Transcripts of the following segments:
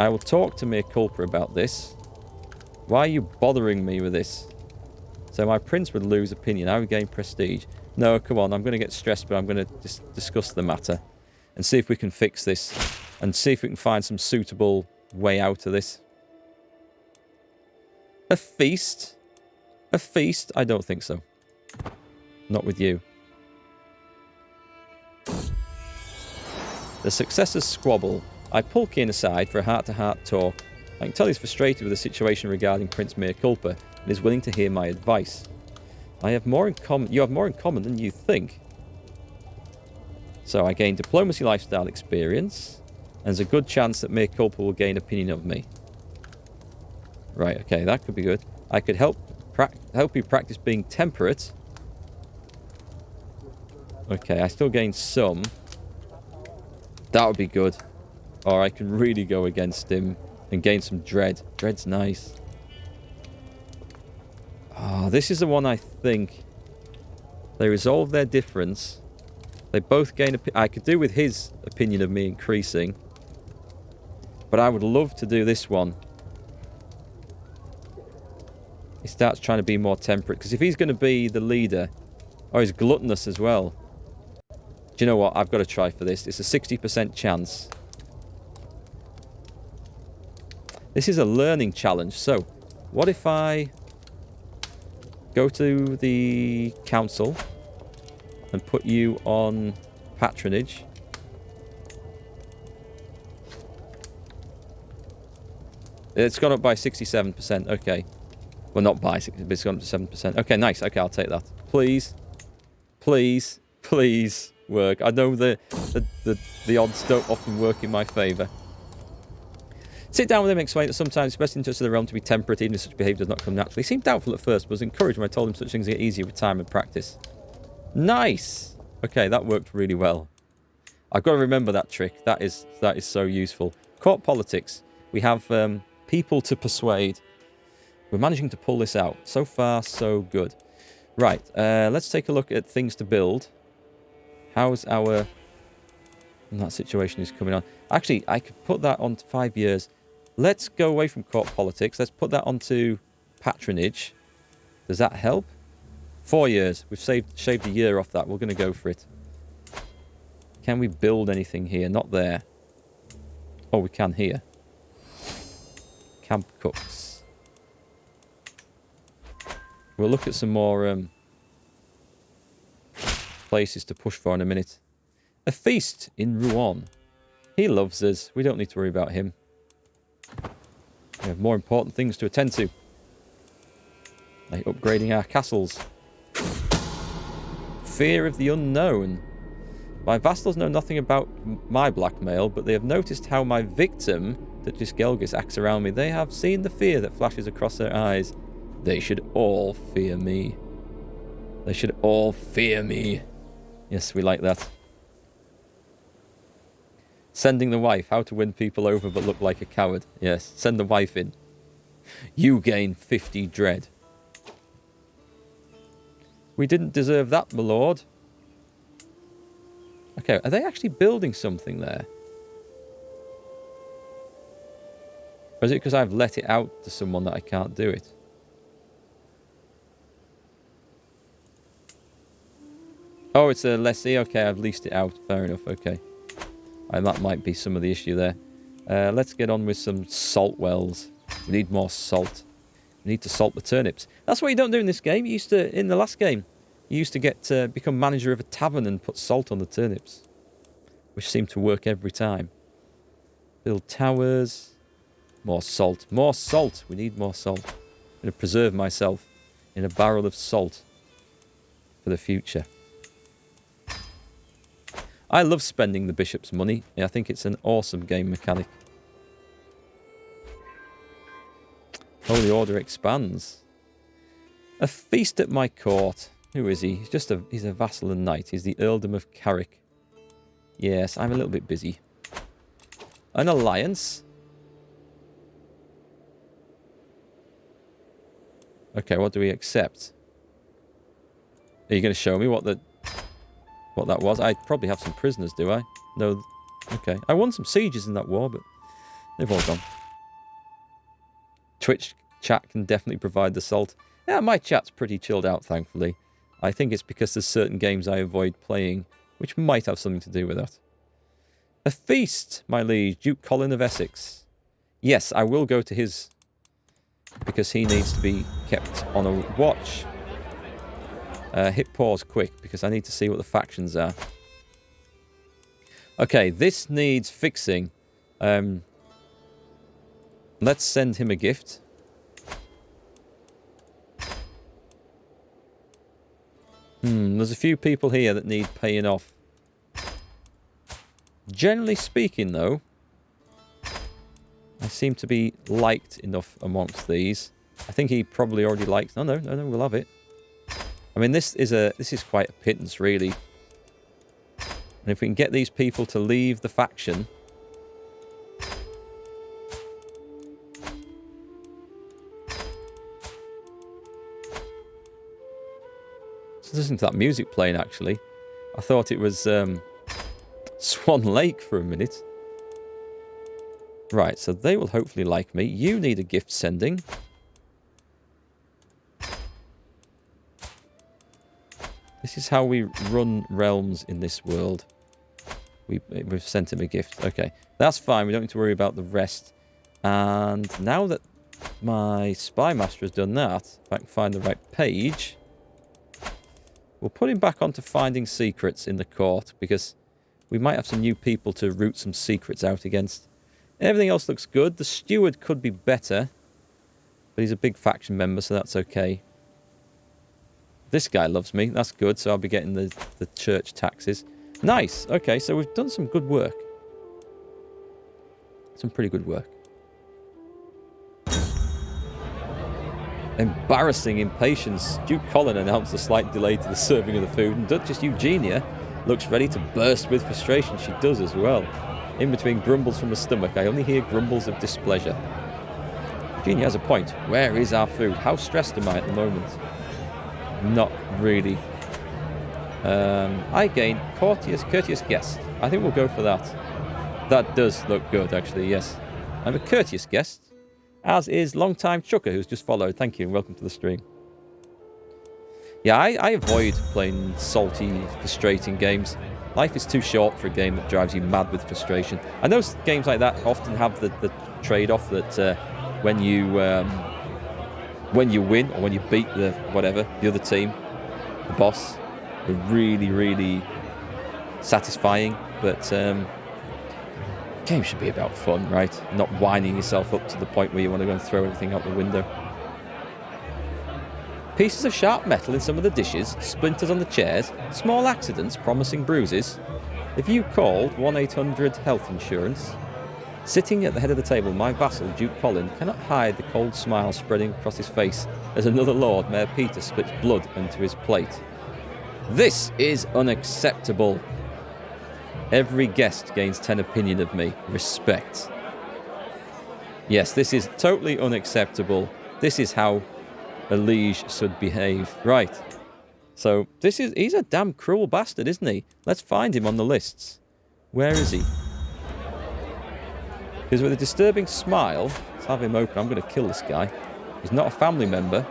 I will talk to Markgfl about this. Why are you bothering me with this? So my prince would lose opinion. I would gain prestige. No, come on. I'm going to get stressed, but I'm going to discuss the matter and see if we can fix this and see if we can find some suitable way out of this. A feast? A feast? I don't think so. Not with you. The successors squabble. I pull Keen aside for a heart-to-heart talk. I can tell he's frustrated with the situation regarding Prince Markgfl and is willing to hear my advice. I have more in common. You have more in common than you think. So I gain diplomacy lifestyle experience, and there's a good chance that Markgfl will gain opinion of me. Right, okay, that could be good. I could help you practice being temperate. Okay, I still gain some. That would be good. Or I can really go against him and gain some dread. Dread's nice. Oh, this is the one I think. They resolve their difference. They both gain... I could do with his opinion of me increasing. But I would love to do this one. He starts trying to be more temperate. Because if he's going to be the leader... Oh, he's gluttonous as well. Do you know what? I've got to try for this. It's a 60% chance. This is a learning challenge. So, what if I go to the council and put you on patronage? It's gone up by 67%. Okay. Well, not by 60%, but it's gone up to 7%. Okay, nice. Okay, I'll take that. Please. Please. Please work. I know the odds don't often work in my favour. Sit down with him and explain that sometimes it's best interest of the realm to be temperate, even if such behaviour does not come naturally. He seemed doubtful at first, but was encouraged when I told him such things get easier with time and practice. Nice! Okay, that worked really well. I've got to remember that trick. That is so useful. Court politics. We have people to persuade. We're managing to pull this out. So far, so good. Right, let's take a look at things to build. How's our... that situation is coming on. Actually, I could put that on to 5 years. Let's go away from court politics. Let's put that onto patronage. Does that help? 4 years. We've shaved a year off that. We're going to go for it. Can we build anything here? Not there. Oh, we can here. Camp cooks. We'll look at some more places to push for in a minute. A feast in Rouen. He loves us. We don't need to worry about him. We have more important things to attend to. Like upgrading our castles. Fear of the unknown. My vassals know nothing about my blackmail, but they have noticed how my victim, Duchess Gelgis, acts around me. They have seen the fear that flashes across their eyes. They should all fear me. They should all fear me. Yes, we like that. Sending the wife. How to win people over but look like a coward. Yes, send the wife in. You gain 50 dread. We didn't deserve that, my lord. Okay, are they actually building something there? Or is it because I've let it out to someone that I can't do it? Oh, it's a lessee. Okay, I've leased it out. Fair enough, okay. And that might be some of the issue there. Let's get on with some salt wells. We need more salt. We need to salt the turnips. That's what you don't do in this game. You used to, in the last game, you used to become manager of a tavern and put salt on the turnips. Which seemed to work every time. Build towers. More salt. More salt. We need more salt. I'm going to preserve myself in a barrel of salt for the future. I love spending the bishop's money. I think it's an awesome game mechanic. Holy Order expands. A feast at my court. Who is he? He's a vassal and knight. He's the Earldom of Carrick. Yes, I'm a little bit busy. An alliance. Okay, what do we accept? Are you going to show me what that was? I probably have some prisoners, do I? No. Okay. I won some sieges in that war, but They've all gone. Twitch chat can definitely provide the salt. Yeah, my chat's pretty chilled out, thankfully. I think it's because there's certain games I avoid playing, which might have something to do with that. A feast, my liege, Duke Colin of Essex. Yes, I will go to his, because he needs to be kept on a watch. Hit pause quick, because I need to see what the factions are. Okay, this needs fixing. Let's send him a gift. There's a few people here that need paying off. Generally speaking, though, I seem to be liked enough amongst these. I think he probably already likes... No, we'll have it. I mean, this is quite a pittance, really. And if we can get these people to leave the faction... Listen to that music playing, actually. I thought it was Swan Lake for a minute. Right, so they will hopefully like me. You need a gift sending. This is how we run realms in this world. We've sent him a gift. Okay, that's fine. We don't need to worry about the rest. And now that my spy master has done that, if I can find the right page... We'll put him back onto finding secrets in the court, because we might have some new people to root some secrets out against. Everything else looks good. The steward could be better, but he's a big faction member, so that's okay. This guy loves me. That's good, so I'll be getting the church taxes. Nice. Okay, so we've done some good work. Some pretty good work. Embarrassing impatience. Duke Colin announced a slight delay to the serving of the food, and Duchess Eugenia looks ready to burst with frustration. She does as well. In between grumbles from the stomach, I only hear grumbles of displeasure. Eugenia has a point. Where is our food? How stressed am I at the moment? Not really. I gain courteous guest. I think we'll go for that. That does look good, actually, yes. I'm a courteous guest. As is long-time Chucker, who's just followed. Thank you, and welcome to the stream. Yeah, I avoid playing salty, frustrating games. Life is too short for a game that drives you mad with frustration. I know games like that often have the trade-off that when you win, or when you beat the other team, the boss, are really, really satisfying. But game should be about fun, right? Not winding yourself up to the point where you want to go and throw everything out the window. Pieces of sharp metal in some of the dishes, splinters on the chairs, small accidents promising bruises. If you called 1-800-HEALTH INSURANCE, sitting at the head of the table, my vassal, Duke Colin, cannot hide the cold smile spreading across his face as another Lord, Mayor Peter, splits blood onto his plate. This is unacceptable. Every guest gains 10 opinion of me. Respect. Yes, this is totally unacceptable. This is how a liege should behave. Right. So, he's a damn cruel bastard, isn't he? Let's find him on the lists. Where is he? Because with a disturbing smile, let's have him open. I'm going to kill this guy. He's not a family member.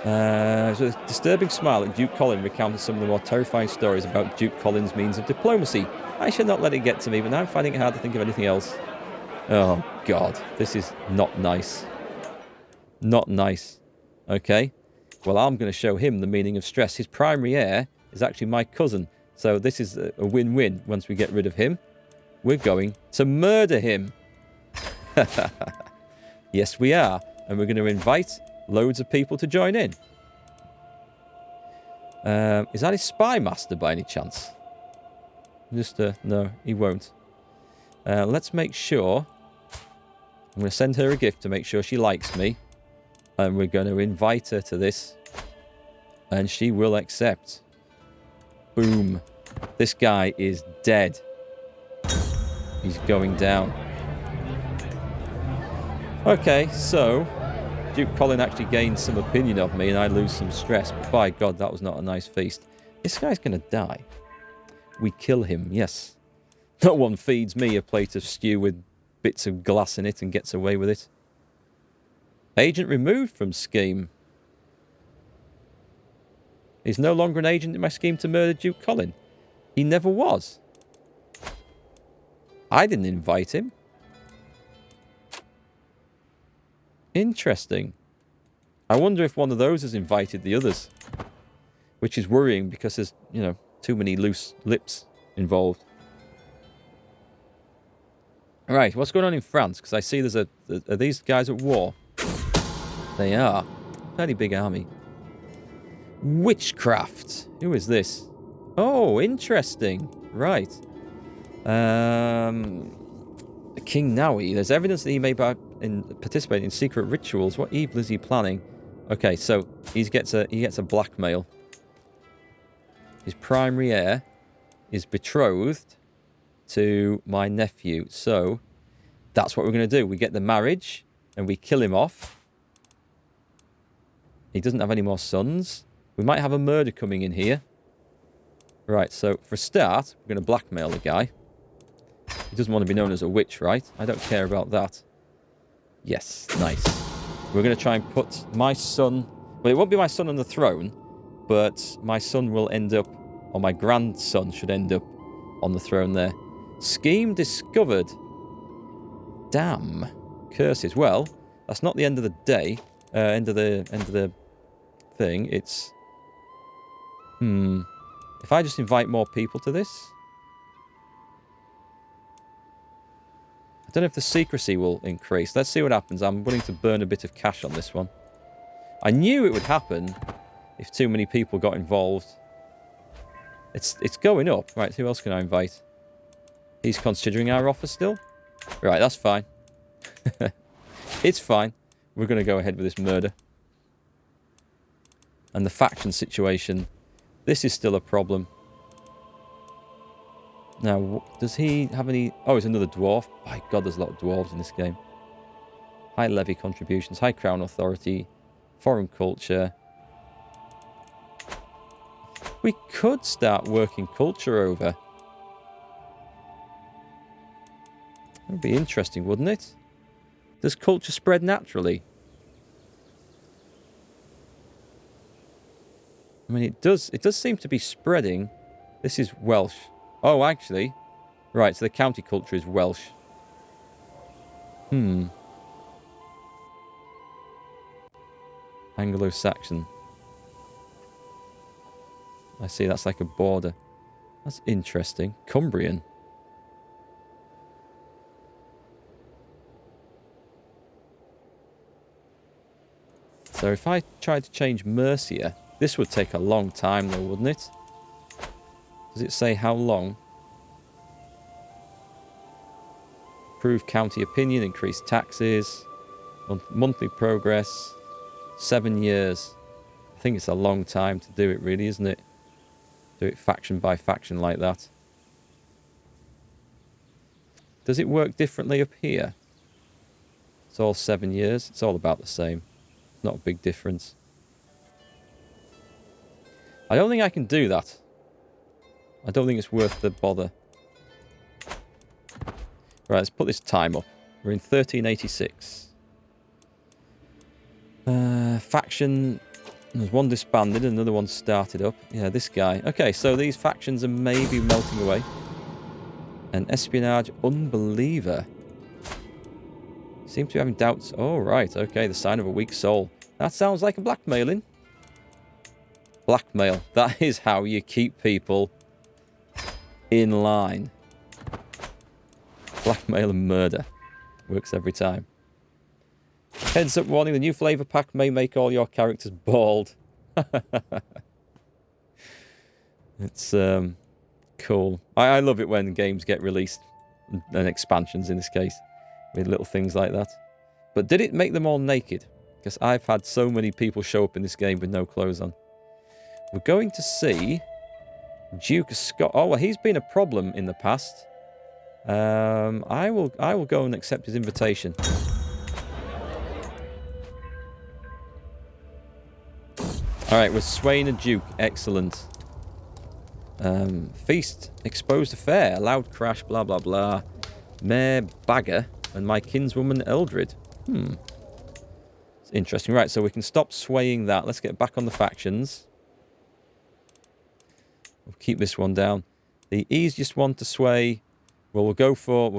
With a disturbing smile at Duke Colin recounted some of the more terrifying stories about Duke Colin's means of diplomacy. I should not let it get to me, but now I'm finding it hard to think of anything else. Oh, God. This is not nice. Not nice. Okay. Well, I'm going to show him the meaning of stress. His primary heir is actually my cousin. So this is a win-win. Once we get rid of him, we're going to murder him. Yes, we are. And we're going to invite loads of people to join in. Is that his spy master by any chance? Just, no, he won't. Let's make sure. I'm going to send her a gift to make sure she likes me. And we're going to invite her to this. And she will accept. Boom. This guy is dead. He's going down. Okay, so Duke Colin actually gains some opinion of me and I lose some stress. But by God, that was not a nice feast. This guy's going to die. We kill him, yes. No one feeds me a plate of stew with bits of glass in it and gets away with it. Agent removed from scheme. He's no longer an agent in my scheme to murder Duke Colin. He never was. I didn't invite him. Interesting. I wonder if one of those has invited the others. Which is worrying because there's, you know, too many loose lips involved. Right, what's going on in France? Because I see there's are these guys at war? They are. Fairly big army. Witchcraft. Who is this? Oh, interesting. Right. King Naui. There's evidence that he may participate in secret rituals. What evil is he planning? Okay, so he gets a blackmail. His primary heir is betrothed to my nephew. So that's what we're going to do. We get the marriage and we kill him off. He doesn't have any more sons. We might have a murder coming in here. Right, so for a start, we're going to blackmail the guy. He doesn't want to be known as a witch, right? I don't care about that. Yes, nice. We're going to try and put my son... Well, it won't be my son on the throne, but my son will end up, or my grandson should end up on the throne there. Scheme discovered. Damn. Curses. Well, that's not the end of the day. End of the thing. It's... If I just invite more people to this... I don't know if the secrecy will increase. Let's see what happens. I'm willing to burn a bit of cash on this one. I knew it would happen if too many people got involved. It's going up. Right, who else can I invite? He's considering our offer still? Right, that's fine. It's fine. We're going to go ahead with this murder. And the faction situation. This is still a problem. Now, does he have any... Oh, it's another dwarf. My God, there's a lot of dwarves in this game. High levy contributions, high crown authority, foreign culture. We could start working culture over. That would be interesting, wouldn't it? Does culture spread naturally? I mean, it does seem to be spreading. This is Welsh. Oh, actually. Right, so the county culture is Welsh. Anglo-Saxon. I see, that's like a border. That's interesting. Cumbrian. So if I tried to change Mercia, this would take a long time though, wouldn't it? Does it say how long? Prove county opinion, increase taxes, monthly progress, 7 years. I think it's a long time to do it really, isn't it? Do it faction by faction like that. Does it work differently up here? It's all 7 years. It's all about the same. Not a big difference. I don't think I can do that. I don't think it's worth the bother. Right, let's put this time up. We're in 1386. Faction. There's one disbanded, another one started up. Yeah, this guy. Okay, so these factions are maybe melting away. An espionage unbeliever. Seem to be having doubts. Oh, right. Okay, the sign of a weak soul. That sounds like a blackmailing. Blackmail. That is how you keep people in line. Blackmail and murder. Works every time. Heads up warning, the new flavor pack may make all your characters bald. It's cool. I love it when games get released, and expansions in this case, with little things like that. But did it make them all naked? Because I've had so many people show up in this game with no clothes on. We're going to see Duke of Scott. Oh, well, he's been a problem in the past. I will go and accept his invitation. All right, we're swaying a duke. Excellent. Feast exposed to fair. Loud crash. Blah blah blah. Mayor Bagger. And my kinswoman Eldred. It's interesting. Right, so we can stop swaying that. Let's get back on the factions. We'll keep this one down. The easiest one to sway... Well, we'll go for...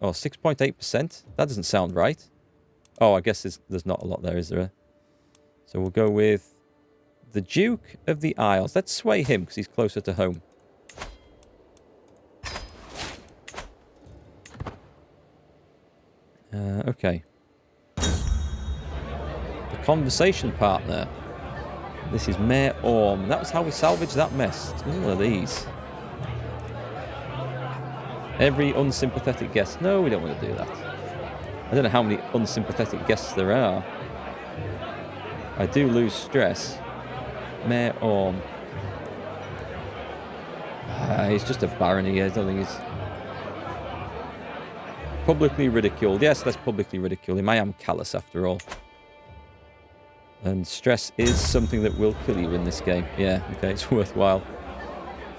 Oh, 6.8%? That doesn't sound right. Oh, I guess there's not a lot there, is there? So we'll go with the Duke of the Isles. Let's sway him because he's closer to home. Okay. The conversation partner. This is Mayor Orm. That was how we salvaged that mess. It's one of these. Every unsympathetic guest. No, we don't want to do that. I don't know how many unsympathetic guests there are. I do lose stress. Mayor Orm. He's just a baron here. I don't think he's... Publicly ridiculed. Yes, let's publicly ridicule him. I am callous after all. And stress is something that will kill you in this game. Yeah, okay, it's worthwhile.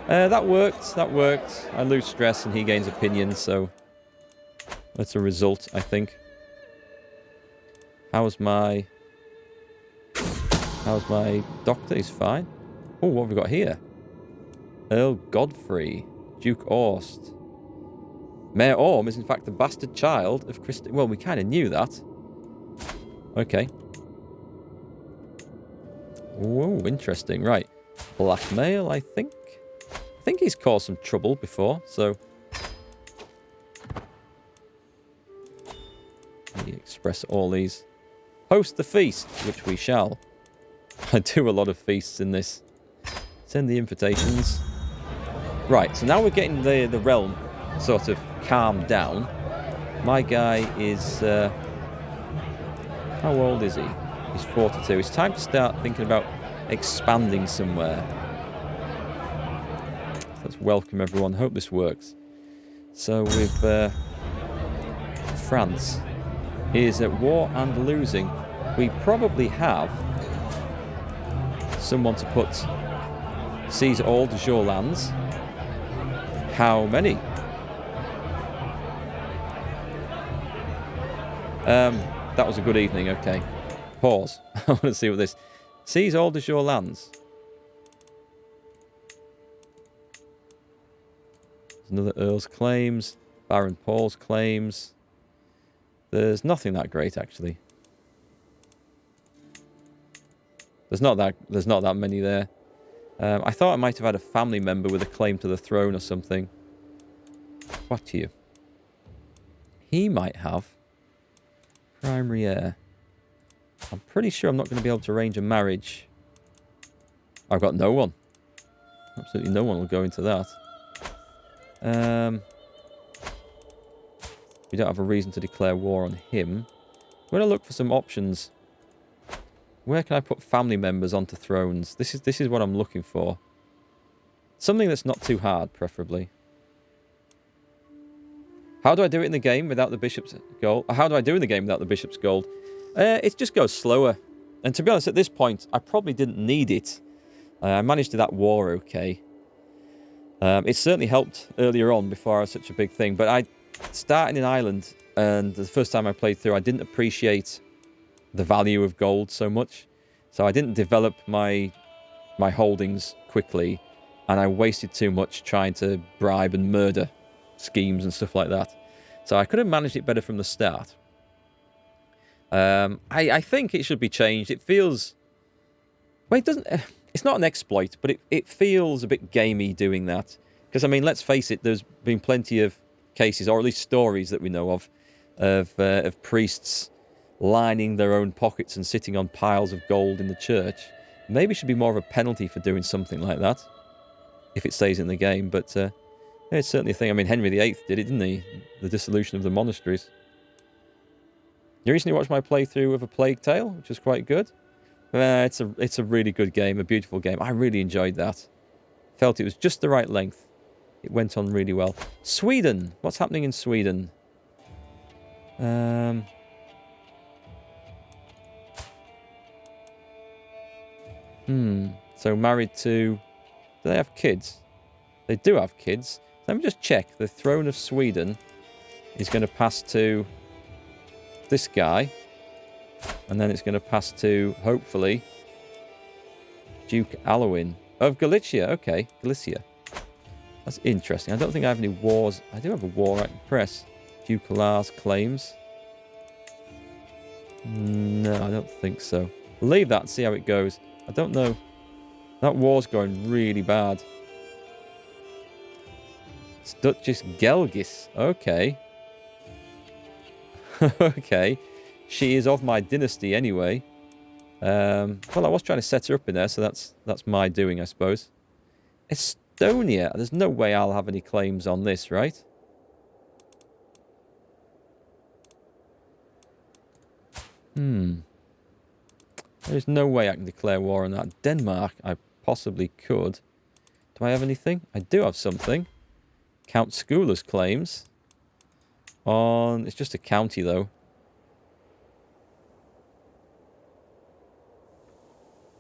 That worked. That worked. I lose stress and he gains opinion, so... That's a result, I think. How's my doctor? He's fine. Oh, what have we got here? Earl Godfrey. Duke Orst. Mayor Orm is in fact the bastard child of Christ... Well, we kind of knew that. Okay. Whoa, interesting. Right. Blackmail, I think. I think he's caused some trouble before, so... Let me express all these. Host the feast, which we shall. I do a lot of feasts in this. Send the invitations. Right, so now we're getting the realm sort of calmed down. My guy is... how old is he? He's 42. It's time to start thinking about expanding somewhere. Let's welcome everyone. Hope this works. So with France is at war and losing. We probably have someone to put seize all de jure lands. How many? That was a good evening. Okay. Pause. I want to see what this... Seize all de jure lands. There's another Earl's claims. Baron Paul's claims. There's nothing that great, actually. There's not that many there. I thought I might have had a family member with a claim to the throne or something. What you? He might have. Primary heir. I'm pretty sure I'm not going to be able to arrange a marriage. I've got no one. Absolutely no one will go into that. We don't have a reason to declare war on him. I'm going to look for some options. Where can I put family members onto thrones? This is what I'm looking for. Something that's not too hard, preferably. How do I do it in the game without the bishop's gold? How do I do in the game without the bishop's gold? It just goes slower. And to be honest, at this point, I probably didn't need it. I managed that war okay. It certainly helped earlier on before I was such a big thing. But I started in Ireland, and the first time I played through, I didn't appreciate the value of gold so much. So I didn't develop my holdings quickly, and I wasted too much trying to bribe and murder schemes and stuff like that. So I could have managed it better from the start. I think it should be changed. It feels... Well, it doesn't... It's not an exploit, but it feels a bit gamey doing that. Because, I mean, let's face it, there's been plenty of cases, or at least stories that we know of priests lining their own pockets and sitting on piles of gold in the church. Maybe it should be more of a penalty for doing something like that, if it stays in the game. But it's certainly a thing. I mean, Henry VIII did it, didn't he? The dissolution of the monasteries. You recently watched my playthrough of A Plague Tale, which was quite good. It's a really good game, a beautiful game. I really enjoyed that. Felt it was just the right length. It went on really well. Sweden. What's happening in Sweden? So married to... Do they have kids? They do have kids. Let me just check. The throne of Sweden is going to pass to this guy. And then it's going to pass to, hopefully, Duke Alwyn of Galicia. Okay, Galicia. That's interesting. I don't think I have any wars. I do have a war I can press. Duke Lars claims. No, I don't think so. Leave that and see how it goes. I don't know. That war's going really bad. It's Duchess Gelgis. Okay. Okay. She is of my dynasty anyway. Well, I was trying to set her up in there, so that's my doing, I suppose. Estonia. There's no way I'll have any claims on this, right? There's no way I can declare war on that. Denmark, I possibly could. Do I have anything? I do have something. Count Schooler's claims. On... It's just a county, though.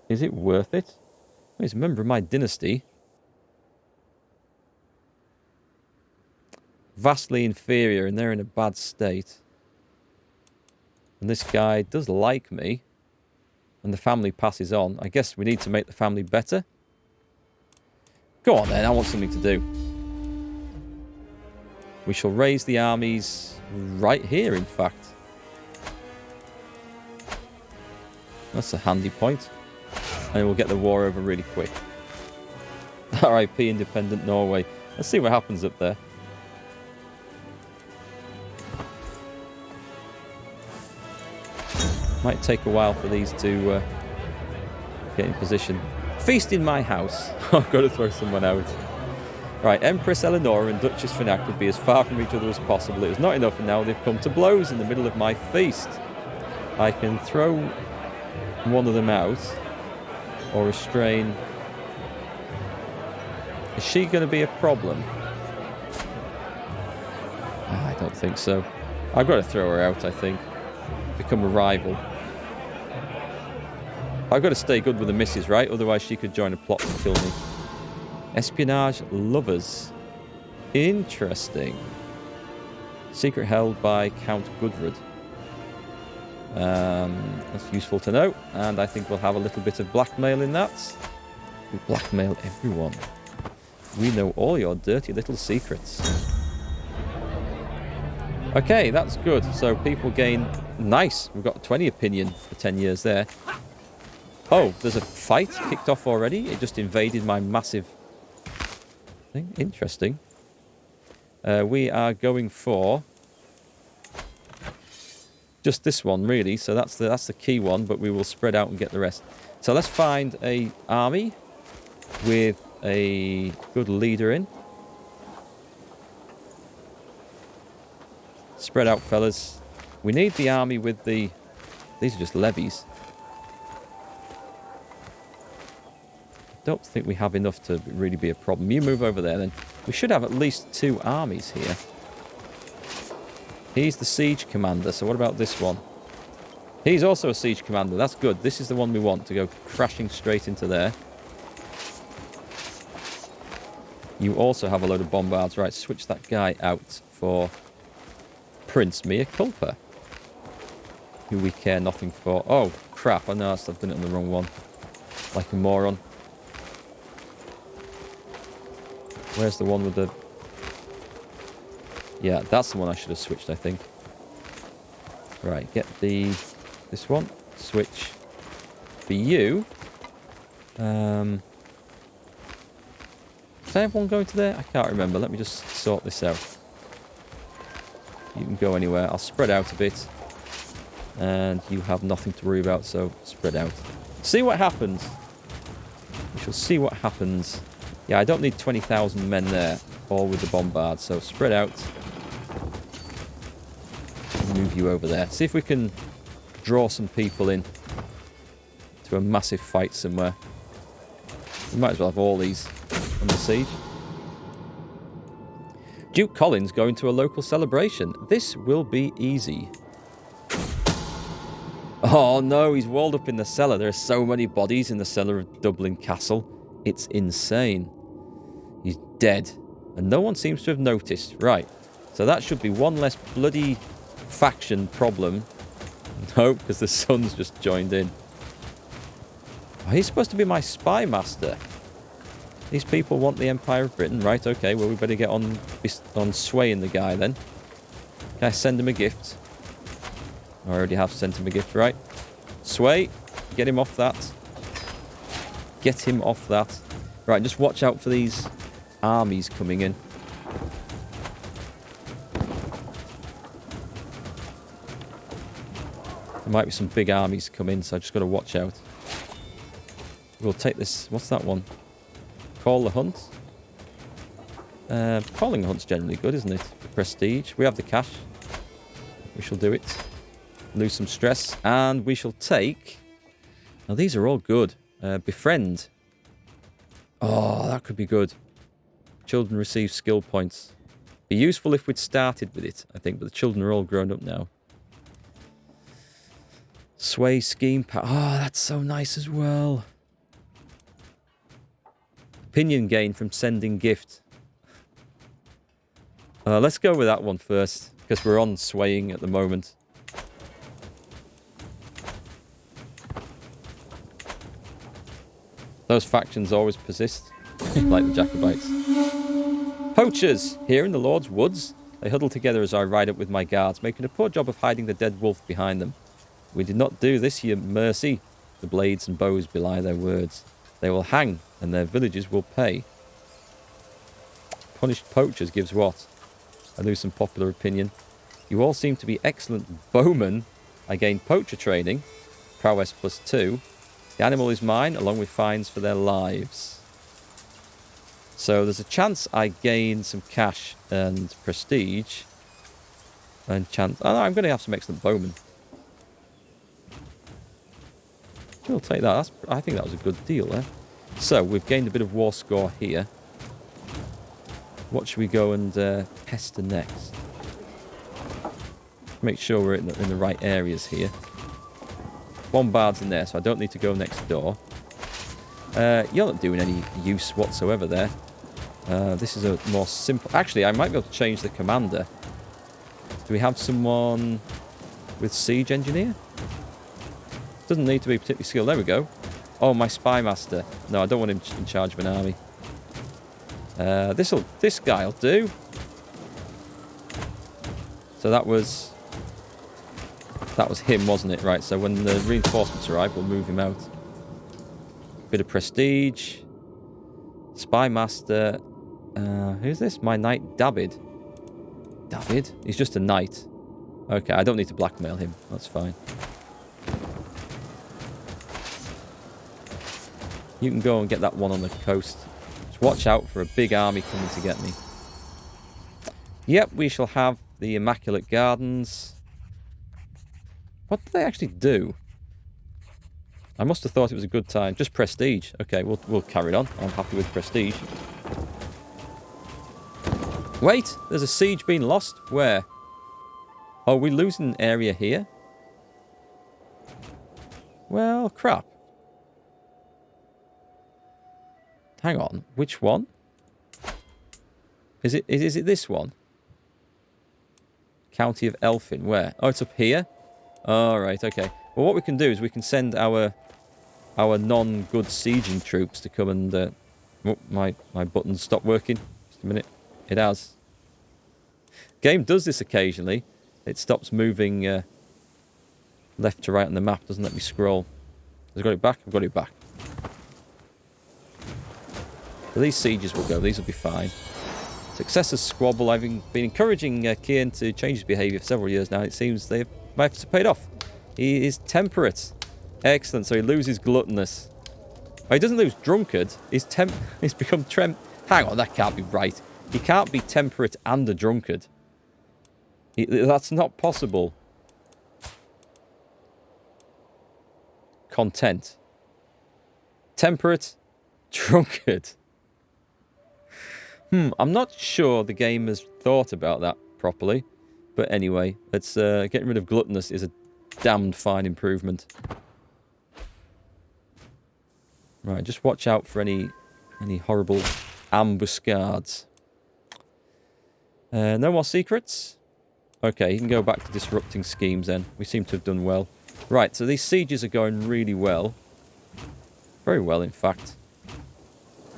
Is it worth it? He's a member of my dynasty. Vastly inferior, and they're in a bad state. And this guy does like me. And the family passes on. I guess we need to make the family better. Go on then, I want something to do. We shall raise the armies right here, in fact. That's a handy point. And we'll get the war over really quick. RIP independent Norway. Let's see what happens up there. Might take a while for these to get in position. Feast in my house. I've got to throw someone out. Right, Empress Eleanor and Duchess Fnac would be as far from each other as possible. It was not enough, and now they've come to blows in the middle of my feast. I can throw one of them out or restrain. Is she going to be a problem? I don't think so. I've got to throw her out, I think. Become a rival. I've got to stay good with the missus, right? Otherwise she could join a plot to kill me. Espionage lovers. Interesting. Secret held by Count Gudrud. That's useful to know. And I think we'll have a little bit of blackmail in that. We blackmail everyone. We know all your dirty little secrets. Okay, that's good. So people gain... Nice. We've got 20 opinion for 10 years there. Oh, there's a fight kicked off already. It just invaded my massive thing. Interesting. We are going for just this one, really. So that's the key one, but we will spread out and get the rest. So let's find a army with a good leader in. Spread out, fellas. We need the army with the... These are just levies. Don't think we have enough to really be a problem. You move over there, then. We should have at least 2 armies here. He's the siege commander, so what about this one? He's also a siege commander. That's good. This is the one we want to go crashing straight into there. You also have a load of bombards. Right, switch that guy out for Prince Mea Culpa, who we care nothing for. Oh, crap. I know I've done it on the wrong one. Like a moron. Where's the one with the... Yeah, that's the one I should have switched, I think. Right, get this one. Switch for you. Is everyone going to there? I can't remember. Let me just sort this out. You can go anywhere. I'll spread out a bit. And you have nothing to worry about, so spread out. See what happens. We shall see what happens. Yeah, I don't need 20,000 men there, all with the bombard, so spread out. Move you over there. See if we can draw some people in to a massive fight somewhere. We might as well have all these under siege. Duke Collins going to a local celebration. This will be easy. Oh no, he's walled up in the cellar. There are so many bodies in the cellar of Dublin Castle. It's insane. He's dead. And no one seems to have noticed. Right. So that should be one less bloody faction problem No, because the sun's just joined in. Oh, he's supposed to be my spy master. These people want the Empire of Britain. Right, okay, well, we better get on swaying the guy then. Can I send him a gift? I already have sent him a gift, right? Sway, get him off that. Get him off that. Right, just watch out for these armies coming in. There might be some big armies come in, so I just got to watch out. We'll take this. What's that one? Call the hunt. Calling the hunt's generally good, isn't it? For prestige. We have the cash. We shall do it. Lose some stress. And we shall take... Now, these are all good. Befriend. Oh, that could be good. Children receive skill points. Be useful if we'd started with it, I think. But the children are all grown up now. Sway scheme. Oh, that's so nice as well. Opinion gain from sending gift. Let's go with that one first, because we're on swaying at the moment. Those factions always persist, like the Jacobites. Poachers! Here in the Lord's woods. They huddle together as I ride up with my guards, making a poor job of hiding the dead wolf behind them. We did not do this, your mercy. The blades and bows belie their words. They will hang, and their villages will pay. Punished poachers gives what? I lose some popular opinion. You all seem to be excellent bowmen. I gain poacher training. Prowess +2. The animal is mine, along with fines for their lives. So there's a chance I gain some cash and prestige. And chance... Oh, no, I'm going to have some excellent bowmen. We'll take that. I think that was a good deal there. So, we've gained a bit of war score here. What should we go and pester next? Make sure we're in the right areas here. Bombard's in there, so I don't need to go next door. You're not doing any use whatsoever there. This is a more simple... Actually, I might be able to change the commander. Do we have someone with siege engineer? Doesn't need to be particularly skilled. There we go. Oh, my spy master. No, I don't want him in charge of an army. This guy'll do. So that was him, wasn't it? Right, so when the reinforcements arrive, we'll move him out. Bit of prestige. Spy master. Who's this? My knight, David. David? He's just a knight. Okay, I don't need to blackmail him. That's fine. You can go and get that one on the coast. Just watch out for a big army coming to get me. Yep, we shall have the Immaculate Gardens. What do they actually do? I must have thought it was a good time. Just prestige. Okay, we'll carry on. I'm happy with prestige. Wait, there's a siege being lost. Where? Oh, we're losing an area here? Well, crap. Hang on, which one? Is it this one? County of Elphin, where? Oh, it's up here? Alright, okay. Well, what we can do is we can send our non-good sieging troops to come and... oh, my buttons stopped working. Just a minute. It has. Game does this occasionally. It stops moving left to right on the map. Doesn't let me scroll. Has it got it back? I've got it back. So these sieges will go. These will be fine. Successors squabble. I've been encouraging Kian to change his behaviour for several years now. It seems they might have to pay it off. He is temperate. Excellent. So he loses gluttonous. Oh, he doesn't lose drunkard. He's become Hang on, that can't be right. He can't be temperate and a drunkard. That's not possible. Content. Temperate. Drunkard. I'm not sure the game has thought about that properly. But anyway, let's getting rid of gluttonous is a damned fine improvement. Right, just watch out for any horrible ambuscades. No more secrets. Okay, he can go back to disrupting schemes then. We seem to have done well. Right, so these sieges are going really well. Very well, in fact.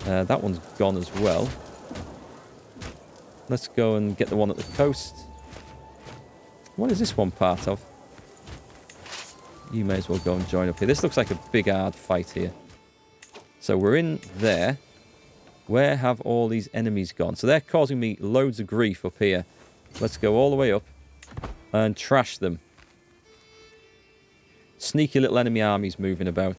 That one's gone as well. Let's go and get the one at the coast. What is this one part of? You may as well go and join up here. This looks like a big hard fight here. So we're in there. Where have all these enemies gone? So they're causing me loads of grief up here. Let's go all the way up and trash them. Sneaky little enemy armies moving about.